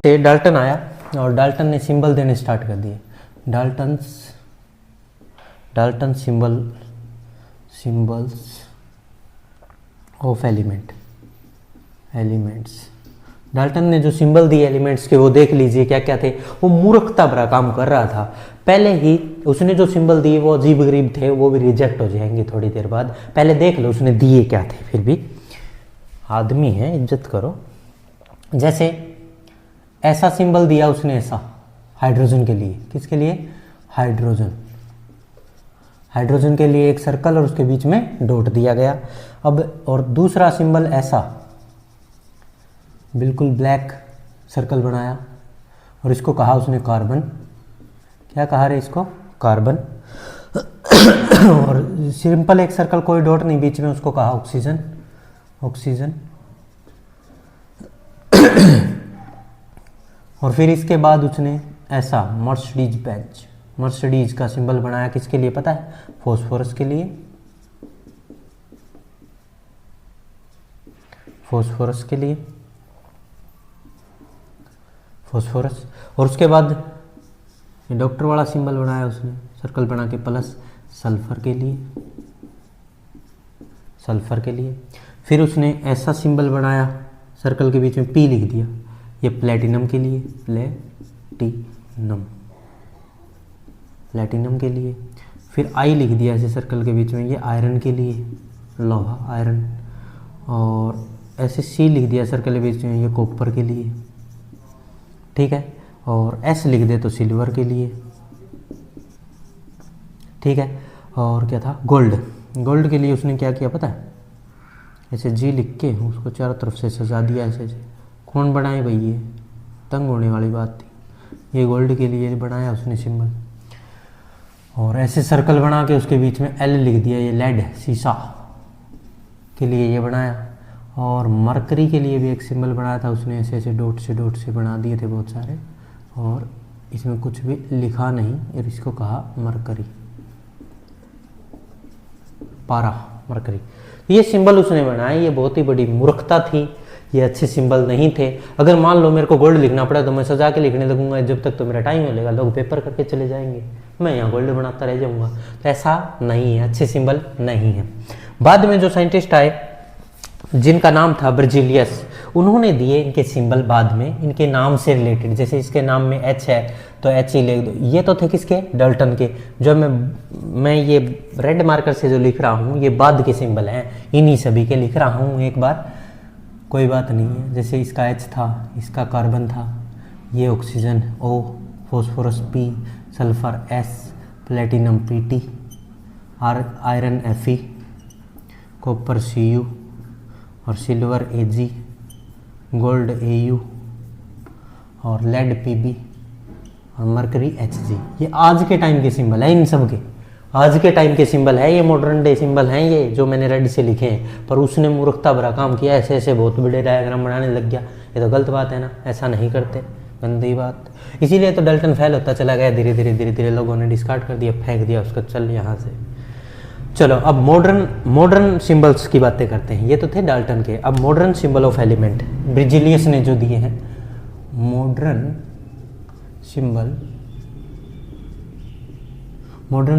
जैसे डाल्टन आया और डाल्टन ने सिंबल देने स्टार्ट कर दिए, Dalton symbols of elements. Dalton ने जो सिंबल दिए एलिमेंट्स के वो देख लीजिए क्या क्या थे। वो मूर्खता भरा काम कर रहा था। पहले ही उसने जो सिंबल दिए वो अजीब गरीब थे, वो भी रिजेक्ट हो जाएंगे थोड़ी देर बाद। पहले देख लो उसने दिए क्या थे, फिर भी आदमी है, इज्जत करो। जैसे ऐसा सिंबल दिया उसने, ऐसा हाइड्रोजन के लिए। किसके लिए? हाइड्रोजन के लिए एक सर्कल और उसके बीच में डॉट दिया गया। अब और दूसरा सिंबल ऐसा बिल्कुल ब्लैक सर्कल बनाया और इसको कहा उसने कार्बन। क्या कहा रे इसको? कार्बन। और सिंपल एक सर्कल, कोई डॉट नहीं बीच में, उसको कहा ऑक्सीजन। और फिर इसके बाद उसने ऐसा मर्सिडीज का सिंबल बनाया। किसके लिए पता है? फॉस्फोरस के लिए। फॉस्फोरस। और उसके बाद डॉक्टर वाला सिंबल बनाया उसने, सर्कल बना के, प्लस सल्फर के लिए। फिर उसने ऐसा सिंबल बनाया, सर्कल के बीच में पी लिख दिया, ये प्लेटिनम के लिए, प्लेटिनम के लिए। फिर आई लिख दिया ऐसे सर्कल के बीच में, ये आयरन के लिए, लोहा, आयरन। और ऐसे सी लिख दिया सर्कल के बीच में, ये कॉपर के लिए, ठीक है। और एस लिख दे तो सिल्वर के लिए, ठीक है। और क्या था? गोल्ड के लिए उसने क्या किया पता है? ऐसे जी लिख के उसको चारों तरफ से सजा दिया ऐसे। कौन बनाए भाई? ये तंग होने वाली बात थी। ये गोल्ड के लिए बनाया उसने सिंबल। और ऐसे सर्कल बना के उसके बीच में एल लिख दिया, ये लेड, शीशा के लिए ये बनाया। और मरकरी के लिए भी एक सिंबल बनाया था उसने, ऐसे ऐसे डॉट से बना दिए थे बहुत सारे। और इसमें कुछ भी लिखा नहीं और इसको कहा मरकरी, मरकरी। ये सिंबल उसने बनाए। ये बहुत ही बड़ी मूर्खता थी, ये अच्छे सिंबल नहीं थे। अगर मान लो मेरे को गोल्ड लिखना पड़ा तो मैं सजा के लिखने लगूंगा, जब तक तो मेरा टाइम मिलेगा, लोग पेपर करके चले जाएंगे, मैं यहाँ गोल्ड बनाता रह जाऊंगा। तो ऐसा नहीं है, अच्छे सिंबल नहीं है। बाद में जो साइंटिस्ट आए जिनका नाम था बर्जीलियस, उन्होंने दिए इनके सिंबल बाद में इनके नाम से रिलेटेड। जैसे इसके नाम में एच है तो एच ही लिख दो। ये तो थे किसके? डाल्टन के। जो मैं ये रेड मार्कर से जो लिख रहा हूँ ये बाद के सिंबल हैं, इन्हीं सभी के लिख रहा हूँ एक बार, कोई बात नहीं है। जैसे इसका एच था, इसका कार्बन था, ये oxygen O, phosphorus P, sulphur S, platinum PT, iron FE, copper CU और सिल्वर एजी, गोल्ड एयू और लेड पीबी और मरकरी एचजी। ये आज के टाइम के सिंबल है, इन सब के आज के टाइम के सिंबल है, ये मॉडर्न डे सिंबल हैं ये जो मैंने रेड से लिखे हैं। पर उसने मूर्खता भरा काम किया, ऐसे ऐसे बहुत बड़े डायग्राम बनाने लग गया। ये तो गलत बात है ना, ऐसा नहीं करते, गंदी बात। इसीलिए तो डाल्टन फेल होता चला गया। धीरे धीरे लोगों ने डिस्कार्ड कर दिया, फेंक दिया उसको, चल यहाँ से। चलो अब मॉडर्न सिंबल्स की बातें करते हैं। ये तो थे डाल्टन के। अब मॉडर्न सिंबल ऑफ एलिमेंट ब्रिजिलियस ने जो दिए हैं, मॉडर्न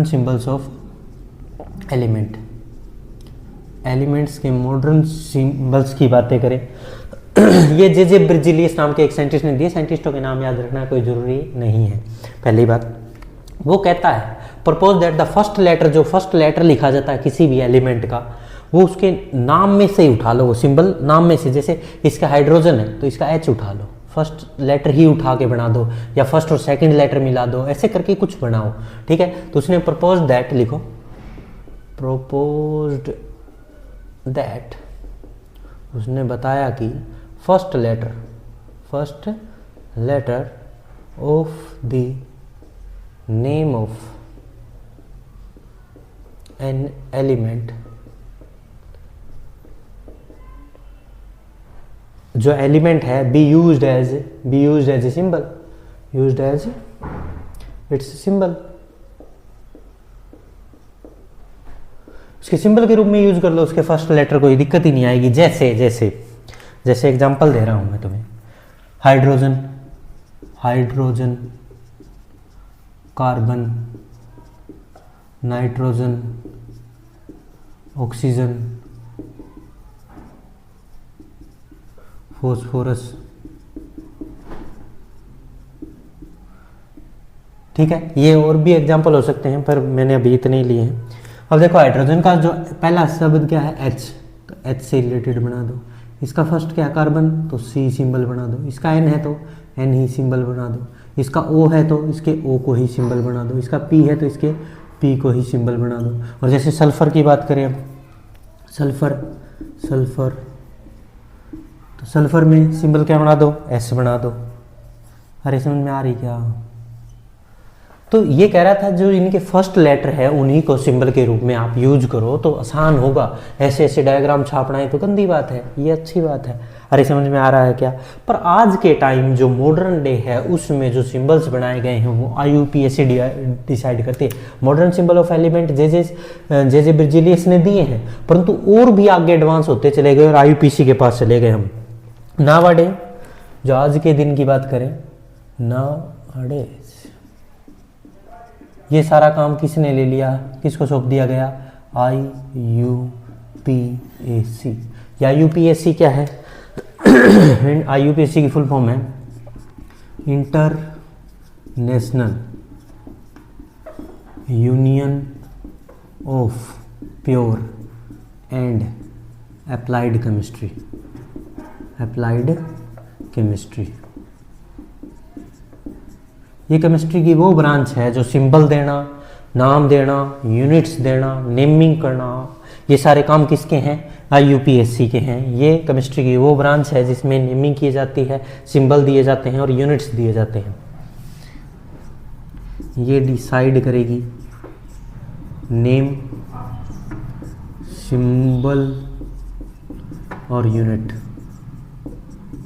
सिंबल्स ऑफ एलिमेंट्स के मॉडर्न सिंबल्स की बातें करें। ये जे ब्रिजिलियस नाम के एक साइंटिस्ट ने दिए। साइंटिस्टों के नाम याद रखना कोई ज़रूरी नहीं है। पहली बात, वो कहता है propose that the first letter लिखा जाता है किसी भी एलिमेंट का, वो उसके नाम में से ही उठा लो, वो सिंबल नाम में से। जैसे इसका हाइड्रोजन है तो इसका एच उठा लो, फर्स्ट लेटर ही उठा के बना दो, या फर्स्ट और सेकंड लेटर मिला दो, ऐसे करके कुछ बनाओ, ठीक है। तो उसने प्रपोज दैट लिखो, प्रपोज्ड दैट, उसने बताया कि first letter of the name of an element, जो एलिमेंट है, be used as a symbol, used as its symbol, उसके सिंबल के रूप में यूज कर लो उसके फर्स्ट लेटर, कोई दिक्कत ही नहीं आएगी। जैसे एग्जांपल दे रहा हूं मैं तुम्हें, hydrogen hydrogen, carbon, nitrogen, oxygen, phosphorus. ठीक है, ये और भी एग्जाम्पल हो सकते हैं पर मैंने अभी इतने ही लिए हैं। अब देखो हाइड्रोजन का जो पहला शब्द क्या है, H, तो H से रिलेटेड बना दो। इसका फर्स्ट क्या है, कार्बन, तो C सिंबल बना दो। इसका N है तो N ही सिंबल बना दो। इसका O है तो इसके O को ही सिंबल बना दो। इसका P है तो इसके P को ही सिंबल बना दो। और जैसे सल्फर की बात करें, अब सल्फर, तो सल्फर में सिंबल क्या बना दो, S बना दो। अरे समझ में आ रही क्या? तो ये कह रहा था जो इनके फर्स्ट लेटर है उन्हीं को सिंबल के रूप में आप यूज करो तो आसान होगा। ऐसे ऐसे डायग्राम छापना है तो गंदी बात है, ये अच्छी बात है। अरे समझ में आ रहा है क्या? पर आज के टाइम जो मॉडर्न डे है उसमें जो सिंबल्स बनाए गए हैं वो IUPAC डिसाइड करते हैं। मॉडर्न सिंबल ऑफ एलिमेंट जे ब्रिजिलियस ने दिए हैं, परंतु और भी आगे एडवांस होते चले गए और IUPAC के पास चले गए हम। नावाडे, जो आज के दिन की बात करें, नावाडे ये सारा काम किसने ले लिया, किसको सौंप दिया गया, IUPAC। या UPAC क्या है? IUPAC की फुल फॉर्म है international union of pure and applied chemistry. Applied chemistry ये केमिस्ट्री की वो ब्रांच है जो सिंबल देना, नाम देना, यूनिट्स देना, नेमिंग करना, ये सारे काम किसके हैं, IUPAC के हैं। ये केमिस्ट्री की वो ब्रांच है जिसमें नेमिंग की जाती है, सिंबल दिए जाते हैं और यूनिट्स दिए जाते हैं। ये डिसाइड करेगी नेम, सिंबल और यूनिट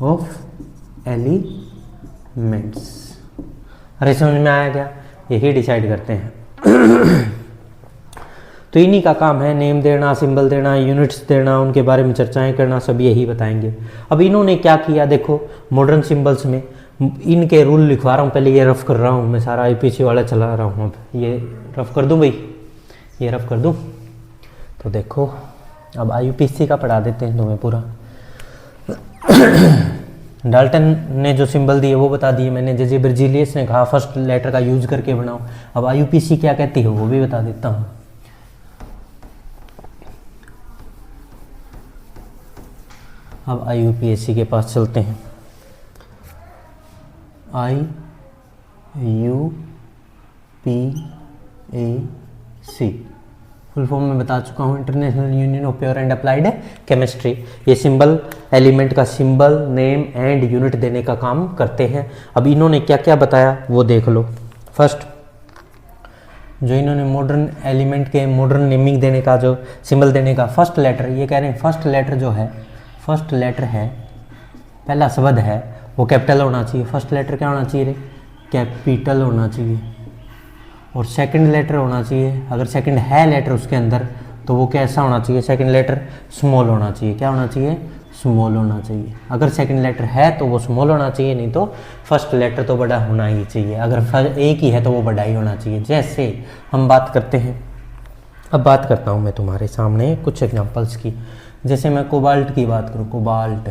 ऑफ एलिमेंट्स। अरे समझ में आया क्या? यही डिसाइड करते हैं। तो इन्हीं का काम है नेम देना, सिंबल देना, यूनिट्स देना, उनके बारे में चर्चाएं करना, सब यही बताएंगे। अब इन्होंने क्या किया देखो, मॉडर्न सिंबल्स में इनके रूल लिखवा रहा हूँ, पहले ये रफ कर रहा हूँ मैं, सारा IPAC वाला चला रहा हूँ। अब ये रफ कर दूँ भाई, ये रफ कर दूँ। तो देखो अब IUPAC का पढ़ा देते हैं तुम्हें पूरा। डाल्टन ने जो सिंबल दिए वो बता दिए मैंने। जे ब्रिजिलियस ने कहा फर्स्ट लेटर का यूज करके बनाओ। अब IUPAC क्या कहती है वो भी बता देता हूँ। अब IUPAC के पास चलते हैं। IUPAC फुल फॉर्म में बता चुका हूँ, international union of pure and applied chemistry. ये सिंबल, एलिमेंट का सिंबल, नेम एंड यूनिट देने का काम करते हैं। अब इन्होंने क्या क्या बताया वो देख लो। फर्स्ट जो इन्होंने मॉडर्न एलिमेंट के मॉडर्न नेमिंग देने का, जो सिंबल देने का फर्स्ट लेटर, ये कह रहे हैं फर्स्ट लेटर जो है, फर्स्ट लेटर है, पहला शब्द है वो कैपिटल होना चाहिए। फर्स्ट लेटर क्या होना चाहिए रे? कैपिटल होना चाहिए। और सेकंड लेटर होना चाहिए, अगर सेकंड है लेटर उसके अंदर तो वो कैसा होना चाहिए? सेकंड लेटर स्मॉल होना चाहिए। क्या होना चाहिए? स्मॉल होना चाहिए। अगर सेकंड लेटर है तो वो स्मॉल होना चाहिए, नहीं तो फर्स्ट लेटर तो बड़ा होना ही चाहिए। अगर एक ही है तो वो बड़ा ही होना चाहिए। जैसे हम बात करते हैं, अब बात करता हूँ मैं तुम्हारे सामने कुछ एग्जांपल्स की। जैसे मैं कोबाल्ट की बात करूँ, कोबाल्ट,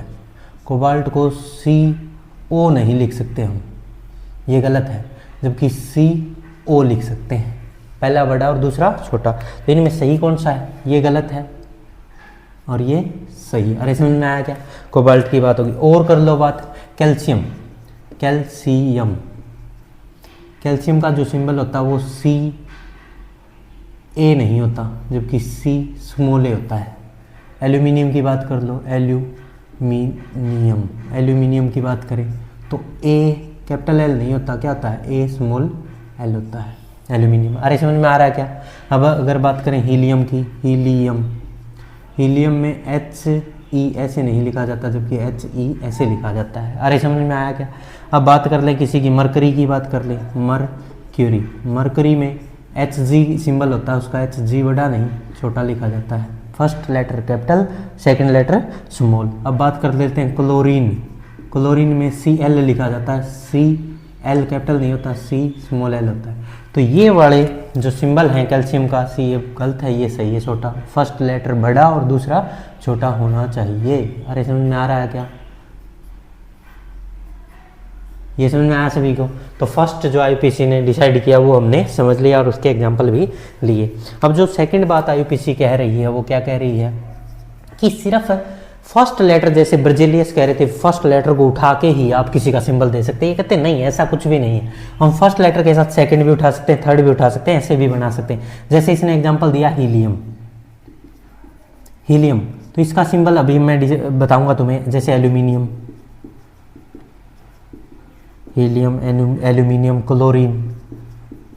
कोबाल्ट को CO नहीं लिख सकते हम, ये गलत है, जबकि CO लिख सकते हैं, पहला बड़ा और दूसरा छोटा। तो इनमें सही कौन सा है? ये गलत है और ये सही। अरे समझ में आया क्या? कोबाल्ट की बात होगी। और कर लो बात कैल्शियम, कैल्शियम, कैल्शियम का जो सिंबल होता है वो CA नहीं होता, जबकि C स्मॉल ए होता है। एल्यूमिनियम की बात कर लो, एल्यूमिनियम, एल्यूमिनियम की बात करें तो A कैपिटल L नहीं होता, क्या होता है? A स्मॉल L होता है, एल्यूमिनियम। अरे समझ में आ रहा है क्या? अब अगर बात करें हीलियम की, हीलियम, हीलियम में HE ऐसे नहीं लिखा जाता, जबकि HE ऐसे लिखा जाता है। अरे समझ में आया क्या? अब बात कर ले किसी की, मरकरी की बात कर ले, मरक्यूरी, मरकरी में HG सिंबल होता है, उसका HG बड़ा नहीं छोटा लिखा जाता है। First letter capital, second letter small. अब बात कर लेते हैं क्लोरीन, क्लोरीन में Cl लिखा जाता है, एल कैपिटल नहीं होता, सी स्मॉल एल होता है। तो ये वाले जो सिंबल हैं कैल्शियम का, सी ये गलत है, ये सही है छोटा। फर्स्ट लेटर बड़ा और दूसरा छोटा होना चाहिए। अरे समझ में आ रहा है क्या? ये समझ में आया सभी को? तो फर्स्ट जो आईयूपीएसी ने डिसाइड किया वो हमने समझ लिया और उसके एग्जाम्पल भी लिए। अब जो सेकंड बात आईयूपीएसी कह रही है वो क्या कह रही है कि सिर्फ फर्स्ट लेटर, जैसे ब्रजेलियस कह रहे थे फर्स्ट लेटर को उठा के ही आप किसी का सिंबल दे सकते हैं, ये कहते नहीं, ऐसा कुछ भी नहीं है। हम फर्स्ट लेटर के साथ सेकंड भी उठा सकते हैं, थर्ड भी उठा सकते हैं, ऐसे भी बना सकते हैं। जैसे इसने एग्जांपल दिया हीलियम, हीलियम तो इसका सिंबल अभी मैं बताऊंगा तुम्हें, जैसे aluminium, helium, aluminium, chlorine,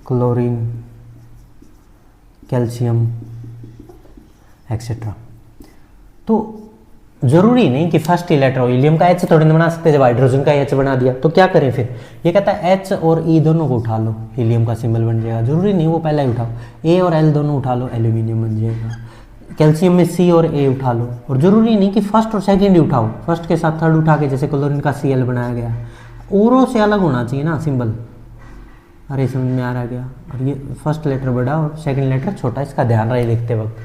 chlorine, calcium etcetera. तो जरूरी नहीं कि फर्स्ट ही लेटर हो। हीलियम का एच थोड़ी ना बना सकते, जब हाइड्रोजन का एच बना दिया तो क्या करें फिर? ये कहता है एच और ई दोनों को उठा लो, हीलियम का सिंबल बन जाएगा। जरूरी नहीं वो पहला ही उठाओ, ए और एल दोनों उठा लो, एल्यूमिनियम बन जाएगा। कैल्शियम में सी और ए उठा लो, और जरूरी नहीं कि फर्स्ट और सेकंड ही उठाओ, फर्स्ट के साथ थर्ड उठा के जैसे क्लोरीन का सी एल बनाया गया, औरों से अलग होना चाहिए ना सिंबल। अरे समझ में आ रहा है क्या? और ये फर्स्ट लेटर बड़ा और सेकंड लेटर छोटा, इसका ध्यान रहे लिखते वक्त।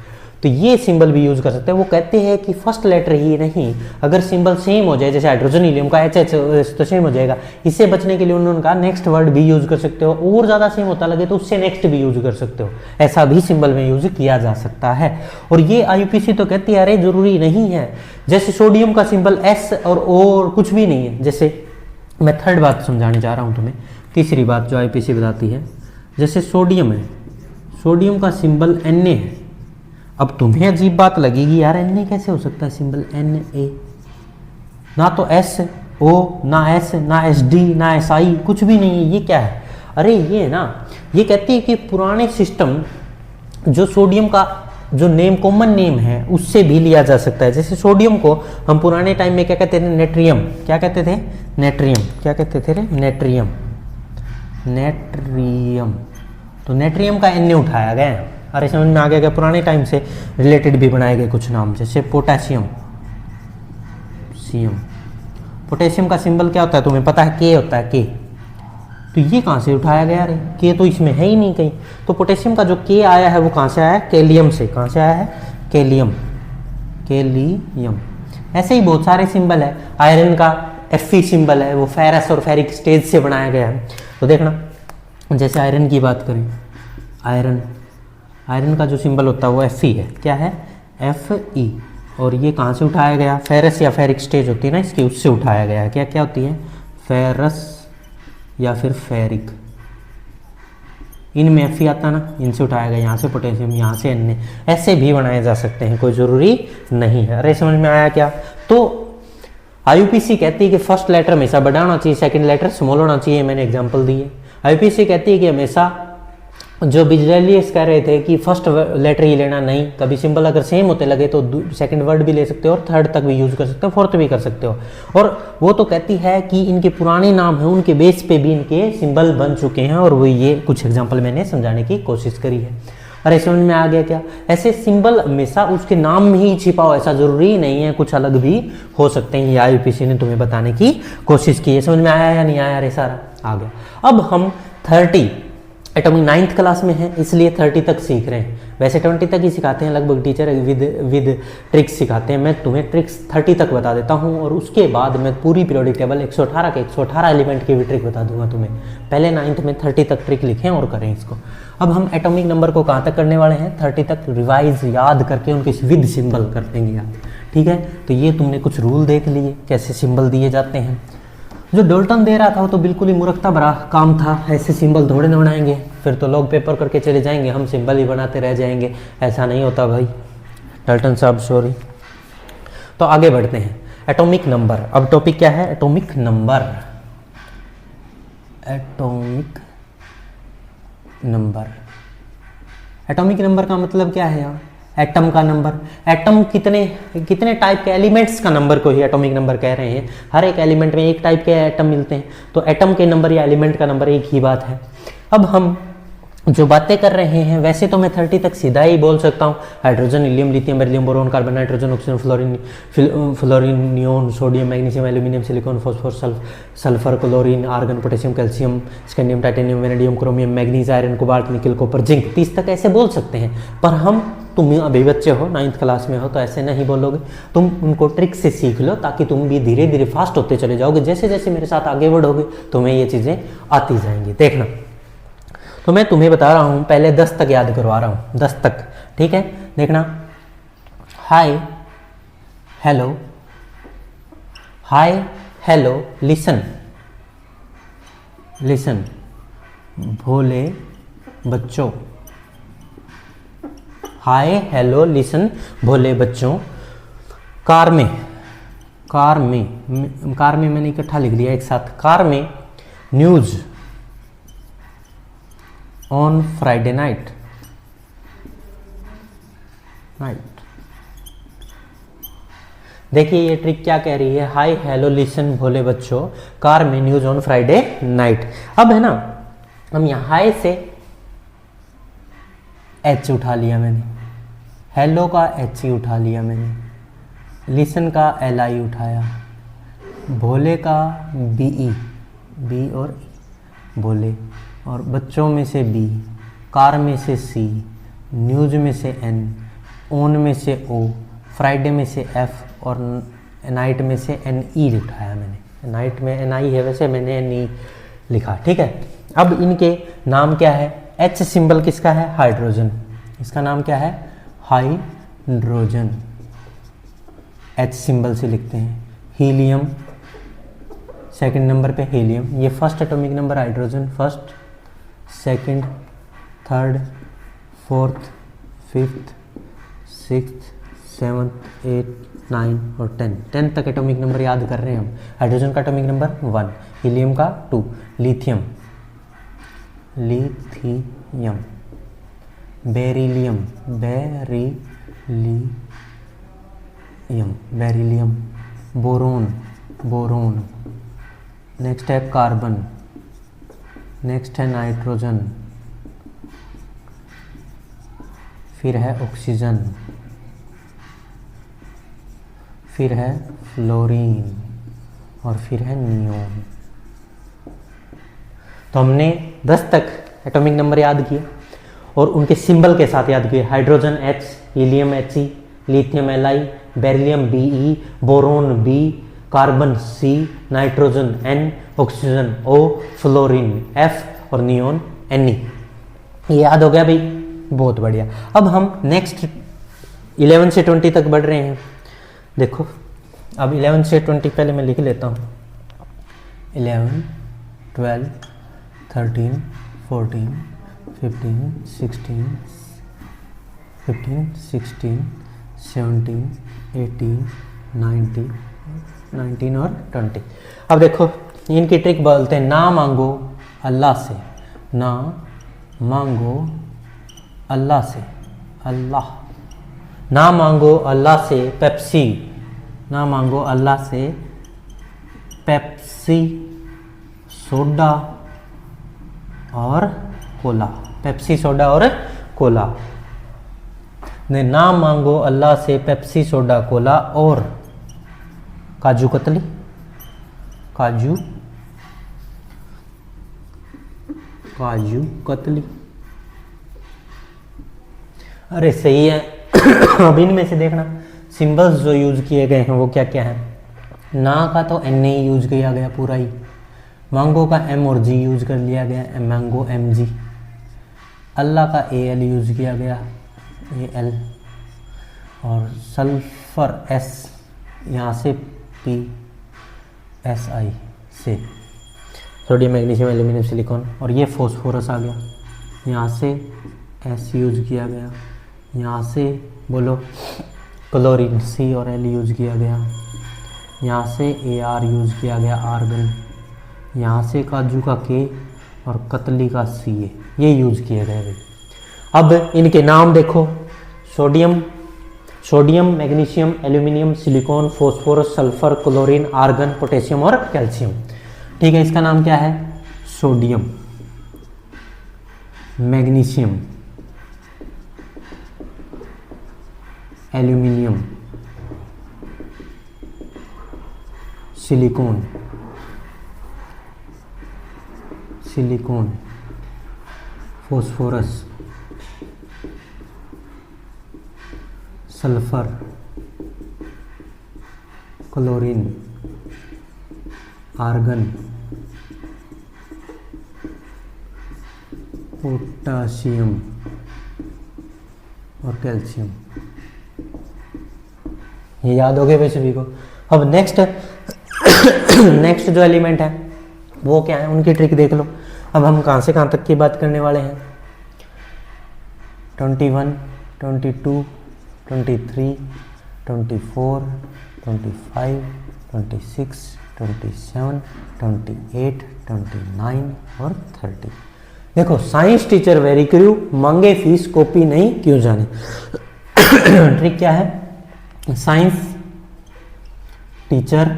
तो ये सिंबल भी यूज कर सकते हैं। वो कहते हैं कि फर्स्ट लेटर ही नहीं, अगर सिंबल सेम हो जाए, जैसे हाइड्रोजन हीलियम का एच एच तो सेम हो जाएगा, इससे बचने के लिए उन्होंने कहा नेक्स्ट वर्ड भी यूज कर सकते हो, और ज्यादा सेम होता लगे तो उससे नेक्स्ट भी यूज कर सकते हो, ऐसा भी सिंबल में यूज किया जा सकता है। और ये आईयूपीएसी तो कहती है अरे जरूरी नहीं है, जैसे सोडियम का सिंबल एस और कुछ भी नहीं है। जैसे मैं थर्ड बात समझाने जा रहा हूँ तुम्हें, तीसरी बात जो आईयूपीएसी बताती है, जैसे सोडियम है, सोडियम का सिंबल Na है। अब तुम्हें अजीब बात लगेगी, यार Na कैसे हो सकता है सिंबल Na? ना तो SO, ना S, ना SD, ना SI, कुछ भी नहीं है, ये क्या है? अरे ये ना, ये कहती है कि पुराने सिस्टम जो सोडियम का जो नेम कॉमन नेम है उससे भी लिया जा सकता है। जैसे सोडियम को हम पुराने टाइम में क्या कहते थे? नेट्रियम। क्या कहते थे? नेट्रियम। क्या कहते थे? Natrium, natrium. तो नेट्रियम का Na उठाया गया है। अरे समझ में आ गया क्या? पुराने टाइम से रिलेटेड भी बनाए गए कुछ नाम, जैसे पोटेशियम, सीएम। पोटेशियम का सिंबल क्या होता है तुम्हें पता है? के होता है, के। तो ये कहाँ से उठाया गया? अरे के तो इसमें है ही नहीं कहीं। तो पोटेशियम का जो के आया है वो कहाँ से आया है? केलियम से। कहाँ से आया है? केलियम, केलियम। ऐसे ही बहुत सारे सिंबल है। आयरन का Fe सिंबल है, वो फेरस और फेरिक स्टेज से बनाया गया है। तो देखना, जैसे आयरन की बात करें, आयरन, आयरन का जो सिंबल होता है वो Fe है। क्या है? Fe। और ये कहाँ से उठाया गया? फेरस या फेरिक स्टेज होती है ना इसकी, उससे उठाया गया है। क्या क्या होती है? फेरस या फिर फेरिक, इनमें Fe आता ना, इनसे उठाया गया। यहाँ से पोटेशियम, यहाँ से Na, ऐसे भी बनाए जा सकते हैं, कोई ज़रूरी नहीं है। अरे समझ में आया क्या? तो आईयूपीएसी कहती है कि फर्स्ट लेटर हमेशा बड़ा होना चाहिए, सेकंड लेटर स्मॉल होना चाहिए। मैंने एग्जांपल दिए। आईयूपीएसी कहती है कि हमेशा, जो बिजलियस कह रहे थे कि फर्स्ट लेटर ही लेना, नहीं, कभी सिंबल अगर सेम होते लगे तो सेकंड वर्ड भी ले सकते हो और थर्ड तक भी यूज कर सकते हो, फोर्थ भी कर सकते हो। और वो तो कहती है कि इनके पुराने नाम हैं उनके बेस पे भी इनके सिंबल बन चुके हैं, और वो ये कुछ एग्जांपल मैंने समझाने की कोशिश करी है। अरे समझ में आ गया क्या? ऐसे सिंबल हमेशा उसके नाम में ही छिपा हो, ऐसा जरूरी नहीं है, कुछ अलग भी हो सकते हैं। ये आईयूपीएसी ने तुम्हें बताने की कोशिश की है। समझ में आया या नहीं आया? अरे सारा आ गया। अब हम 30 एटॉमिक 9th क्लास में है, इसलिए 30 तक सीख रहे हैं। वैसे 20 तक ही सिखाते हैं लगभग टीचर, विद ट्रिक्स सिखाते हैं। मैं तुम्हें ट्रिक्स 30 तक बता देता हूँ, और उसके बाद मैं पूरी पीरियोडिक टेबल 118 के 118 एलिमेंट की भी ट्रिक बता दूंगा तुम्हें। पहले 9th में 30 तक ट्रिक लिखें और करें इसको। अब हम एटॉमिक नंबर को कहाँ तक करने वाले हैं? 30 तक रिवाइज याद करके उनके विद सिंबल कर देंगे याद। ठीक है, तो ये तुमने कुछ रूल देख लिए कैसे सिंबल दिए जाते हैं। जो डाल्टन दे रहा था वो तो बिल्कुल ही मूर्खता भरा काम था, ऐसे सिंबल थोड़े ना बनाएंगे, फिर तो लोग पेपर करके चले जाएंगे, हम सिंबल ही बनाते रह जाएंगे। ऐसा नहीं होता भाई, डाल्टन साहब सॉरी। तो आगे बढ़ते हैं, एटॉमिक नंबर। अब टॉपिक क्या है? Atomic number. Atomic number, atomic number का मतलब क्या है यार? एटम का नंबर। एटम कितने टाइप के एलिमेंट्स का नंबर को ही एटॉमिक नंबर कह रहे हैं। हर एक एलिमेंट में एक टाइप के एटम मिलते हैं, तो एटम के नंबर या एलिमेंट का नंबर एक ही बात है। अब हम जो बातें कर रहे हैं वैसे तो मैं 30 तक सीधा ही बोल सकता हूँ। Hydrogen, helium, lithium, beryllium, boron, carbon, nitrogen, oxygen, fluorine, neon, sodium, magnesium, aluminium, silicon, phosphor, sulphur, chlorine, argon, potassium, calcium, scandium, titanium, vanadium, chromium, manganese, iron, cobalt, nickel, copper, zinc, 30 तक ऐसे बोल सकते हैं। पर तुम अभी बच्चे हो, 9th क्लास में हो, तो ऐसे नहीं बोलोगे। तुम उनको ट्रिक से सीख लो ताकि तुम भी धीरे धीरे फास्ट होते चले जाओगे। जैसे जैसे मेरे साथ आगे बढ़ोगे तुम्हें ये चीज़ें आती जाएंगी। देखना, तो मैं तुम्हें बता रहा हूँ, पहले 10 तक याद करवा रहा हूँ, 10 तक, ठीक है। देखना, hi hello, hi hello, listen, listen, भोले बच्चों, हाय हेलो लिसन, भोले बच्चों। कार में, कार में मैंने इकट्ठा लिख दिया एक साथ। कार में न्यूज़ ऑन फ्राइडे नाइट, देखिए ये ट्रिक क्या कह रही है, हाय हेलो लिसन भोले बच्चों, कार में न्यूज ऑन फ्राइडे नाइट। अब है ना, हम यहाँ हाय से एच उठा लिया मैंने, हेलो का एच ही उठा लिया मैंने, लिसन का एल आई उठाया, भोले का बी ई, बी और ई, भोले, और बच्चों में से बी, कार में से सी, न्यूज में से एन, ऑन में से ओ, फ्राइडे में से एफ, और नाइट में से एन ई उठाया मैंने। नाइट में एन आई है, वैसे मैंने एन ई लिखा, ठीक है। अब इनके नाम क्या है, एच सिंबल किसका है, हाइड्रोजन, इसका नाम क्या है, हाइड्रोजन, एच सिंबल से लिखते हैं। हीलियम सेकंड नंबर पे, हीलियम, ये first atomic number hydrogen, first, second, third, fourth, fifth, sixth, seventh, eight, 9 और 10 तक एटॉमिक नंबर याद कर रहे हैं हम। हाइड्रोजन का एटॉमिक नंबर 1, हीलियम का 2, lithium, lithium, beryllium, beryllium, boron, boron, next है कार्बन, नेक्स्ट है नाइट्रोजन, फिर है ऑक्सीजन, फिर है फ्लोरीन, और फिर है नियोन। तो हमने 10 तक एटॉमिक नंबर याद किए और उनके सिंबल के साथ याद किए। Hydrogen H, helium He, lithium Li, beryllium Be, boron B, carbon C, nitrogen N, oxygen O, fluorine F और नियोन Ne। ये याद हो गया भाई, बहुत बढ़िया। अब हम नेक्स्ट 11 से 20 तक बढ़ रहे हैं। देखो, अब 11 से 20 पहले मैं लिख लेता हूँ। 11, 12, 13, 14, 15, 16, 17, 18, 19 और 20। अब देखो, इनकी ट्रिक बोलते हैं, ना मांगो अल्लाह से, ना मांगो अल्लाह से, अल्लाह, ना मांगो अल्लाह से पेप्सी, ना मांगो अल्लाह से पेप्सी, सोडा और कोला, पेप्सी, सोडा और कोला। ने ना मांगो अल्लाह से पेप्सी, सोडा, कोला और काजू कतली, काजू कतली। अरे सही है। अब इनमें से देखना सिंबल्स जो यूज किए गए हैं वो क्या क्या है। ना का तो एन ही यूज किया गया पूरा ही, मांगो का एम और जी यूज कर लिया गया, मैंगो एम जी, अल्लाह का ए एल यूज किया गया, ए एल, और सल्फर एस, यहाँ से पी एस आई से, सोडियम, मैग्नीशियम, एल्यूमिनियम, सिलिकॉन, और ये फॉस्फोरस आ गया, यहाँ से एस यूज किया गया, यहाँ से बोलो क्लोरीन, सी और एल यूज किया गया, यहाँ से ए आर यूज किया गया, आर्गन, यहाँ से काजू का के और कतली का सी, ये यूज किए गए भाई। अब इनके नाम देखो, sodium, magnesium, aluminium, silicon, phosphorus, sulphur, chlorine, argon, potassium और कैल्शियम। ठीक है, इसका नाम क्या है, sodium. Magnesium, aluminium, silicon, phosphorus, sulphur, chlorine, argon, potassium और कैल्शियम। ये याद हो गए भाई सभी को। अब नेक्स्ट जो एलिमेंट है वो क्या है, उनकी ट्रिक देख लो। अब हम कहाँ से कहाँ तक की बात करने वाले हैं, 21, 22, 23, 24, 25, 26, 27, 28, 29 और 30। देखो, साइंस टीचर वेरी क्रू, मांगे फीस कॉपी नहीं क्यों जाने। ट्रिक क्या है, साइंस टीचर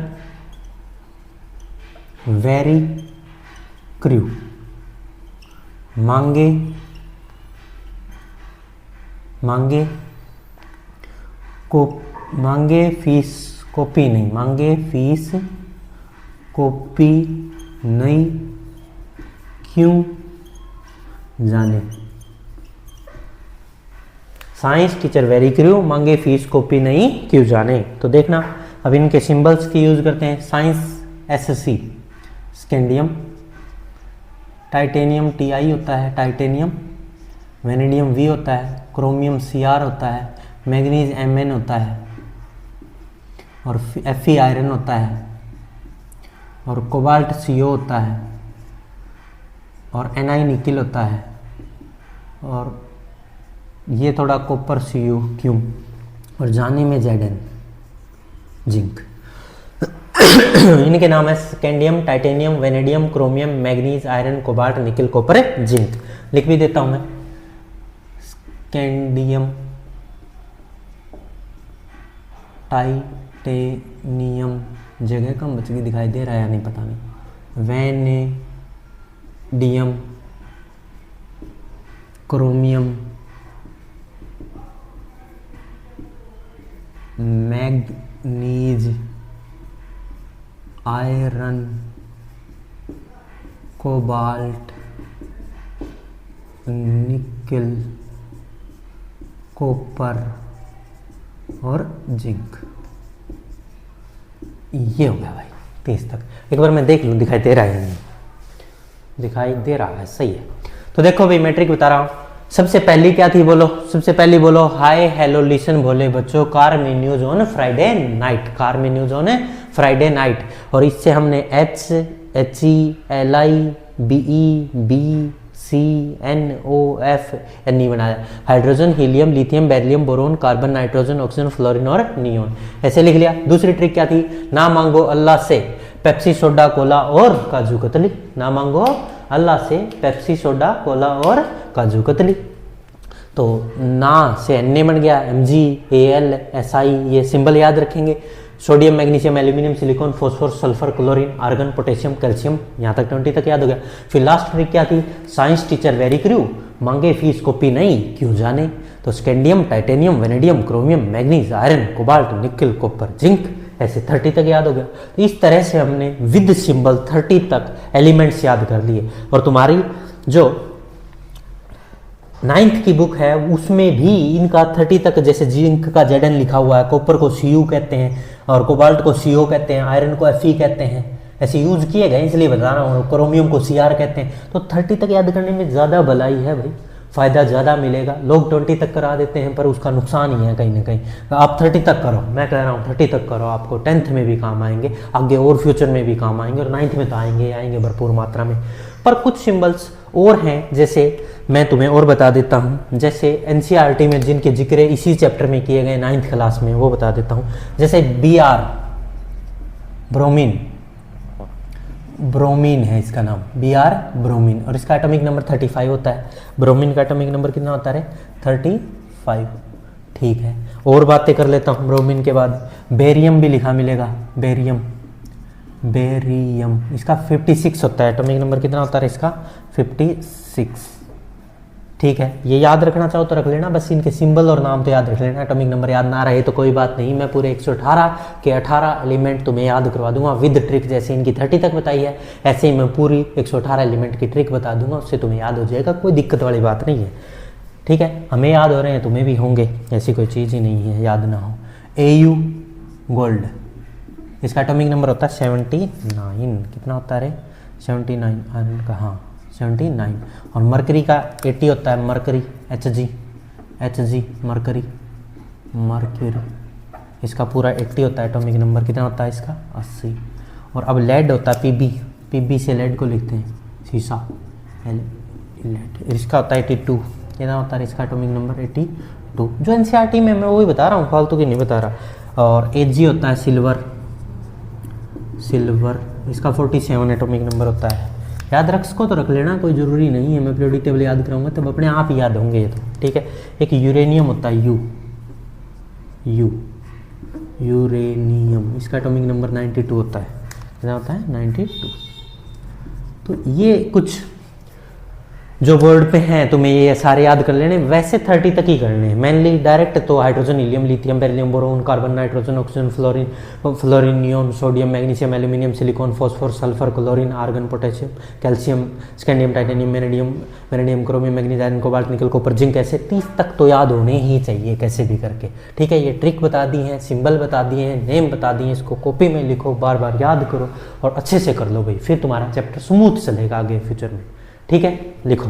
वेरी क्रू, मांगे फीस कॉपी नहीं, मांगे फीस कॉपी नहीं क्यों जाने। साइंस टीचर वेरी क्रू, मांगे फीस कॉपी नहीं क्यों जाने। तो देखना, अब इनके सिंबल्स की यूज करते हैं। Science SC, scandium, titanium TI होता है टाइटेनियम, वेनेडियम V होता है, क्रोमियम CR होता है, मैग्नीज MN होता है और Fe आयरन होता है और कोबाल्ट CO होता है और Ni निकिल होता है और ये थोड़ा कॉपर Cu क्यों और जाने में Zn जिंक। इनके नाम है scandium, titanium, vanadium, chromium, manganese, iron, cobalt, nickel, copper, zinc. लिख भी देता हूं मैं, स्कैंडियम, टाइटेनियम, जगह कम बच गई, दिखाई दे रहा है या नहीं पता नहीं, vanadium, chromium, manganese, iron, cobalt, nickel, copper और जिंक। ये हो गया भाई 30 तक। एक बार मैं देख लूँ दिखाई दे रहा है या नहीं। दिखाई दे रहा है, सही है। तो देखो भाई, मैट्रिक बता रहा हूँ। सबसे पहली क्या थी बोलो, सबसे पहली बोलो, हाय हेलो लिसन भोले बच्चों, कार में news on Friday night, car में न्यूज ऑन फ्राइडे नाइट। और इससे हमने HHELIBEBCNOF बनाया। Hydrogen, helium, lithium, beryllium, boron, carbon, nitrogen, oxygen, fluorine और नियोन, ऐसे लिख लिया। दूसरी ट्रिक क्या थी, ना मांगो अल्लाह से पेप्सी, सोडा, कोला और काजू कतली। ना मांगो अल्लाह से पेप्सी, सोडा, कोला और काजू कतली। तो ना से NA बन गया, MgAl Si, ये सिंबल याद रखेंगे। Sodium, magnesium, aluminium, silicon, phosphorus, sulphur, chlorine, argon, potassium, calcium. यहाँ तक 20 तक याद हो गया। फिर लास्ट ट्रिक क्या थी, साइंस टीचर वेरी क्रू, मांगे फीस कॉपी नहीं क्यों जाने। तो scandium, titanium, vanadium, chromium, manganese, iron, cobalt, nickel, copper, zinc, ऐसे 30 तक याद हो गया। तो इस तरह से हमने विद सिंबल 30 तक एलिमेंट्स याद कर लिए। और तुम्हारी जो 9th की बुक है उसमें भी इनका 30 तक, जैसे जिंक का Zn लिखा हुआ है, कॉपर को Cu कहते हैं और कोबाल्ट को CO कहते हैं, आयरन को Fe कहते हैं, ऐसे यूज किए गए, इसलिए बता रहा हूँ। क्रोमियम को Cr कहते हैं। तो 30 तक याद करने में ज़्यादा भलाई है भाई, फ़ायदा ज़्यादा मिलेगा। लोग 20 तक करा देते हैं पर उसका नुकसान ही है कहीं ना कहीं। आप 30 तक करो, मैं कह रहा हूँ 30 तक करो, आपको 10th में भी काम आएंगे, आगे और फ्यूचर में भी काम आएंगे और 9th में तो आएंगे भरपूर मात्रा में। पर कुछ सिंबल्स और हैं, जैसे मैं तुम्हें और बता देता हूँ, जैसे NCERT में जिनके जिक्र इसी चैप्टर में किए गए 9th क्लास में, वो बता देता हूँ। जैसे Br, ब्रोमीन है इसका नाम, Br ब्रोमीन, और इसका एटॉमिक नंबर 35 होता है। ब्रोमीन का एटॉमिक नंबर कितना होता है, 35। ठीक है, और बातें कर लेता हूँ। ब्रोमीन के बाद बेरियम भी लिखा मिलेगा, बेरियम, इसका 56 होता है। एटॉमिक नंबर कितना होता है इसका, 56। ठीक है, ये याद रखना चाहो तो रख लेना, बस इनके सिंबल और नाम तो याद रख लेना। एटॉमिक नंबर याद ना रहे तो कोई बात नहीं, मैं पूरे 118 के 18 एलिमेंट तुम्हें याद करवा दूंगा विद ट्रिक। जैसे इनकी 30 तक बताई है, ऐसे ही मैं पूरी 118 एलिमेंट की ट्रिक बता दूंगा, उससे तुम्हें याद हो जाएगा, कोई दिक्कत वाली बात नहीं है। ठीक है, हमें याद हो रहे हैं, तुम्हें भी होंगे, ऐसी कोई चीज़ ही नहीं है याद ना हो। AU गोल्ड, इसका एटॉमिक नंबर होता है 79। कितना होता है रे? 79 आयरन का, हाँ 79। और मरकरी का 80 होता है, मरकरी Hg मरकरी, इसका पूरा 80 होता है एटॉमिक नंबर। कितना होता है इसका? 80। और अब लेड होता है Pb से लेड को लिखते हैं, शीशा लेड, इसका होता है 82। कितना होता है इसका एटॉमिक नंबर? 82। जो NCERT में मैं वही बता रहा हूँ, फालतू की नहीं बता रहा। और Ag होता है सिल्वर, इसका 47 एटॉमिक नंबर होता है। याद रख सको तो रख लेना, कोई ज़रूरी नहीं है, मैं पीरियोडिक टेबल याद कराऊंगा तब अपने आप ही याद होंगे ये तो। ठीक है, एक यूरेनियम होता है यूरेनियम, इसका एटॉमिक नंबर 92 होता है। कितना होता है? 92। तो ये कुछ जो वर्ड पे हैं तुम्हें ये सारे याद कर लेने, वैसे 30 तक ही करने हैं मेनली। डायरेक्ट तो hydrogen, helium, lithium, beryllium, boron, carbon, nitrogen, oxygen, fluorine, neon, sodium, magnesium, aluminium, silicon, phosphor, sulphur, chlorine, argon, potassium, calcium, scandium, titanium, vanadium, chromium, manganese, iron, cobalt, nickel, copper, zinc, ऐसे 30 तक तो याद होने ही चाहिए कैसे भी करके। ठीक है, ये ट्रिक बता दी है, सिंबल बता दिए हैं, नेम बता दिए, इसको कॉपी में लिखो, बार बार याद करो और अच्छे से कर लो भाई, फिर तुम्हारा चैप्टर स्मूथ चलेगा आगे फ्यूचर में। ठीक है, लिखो।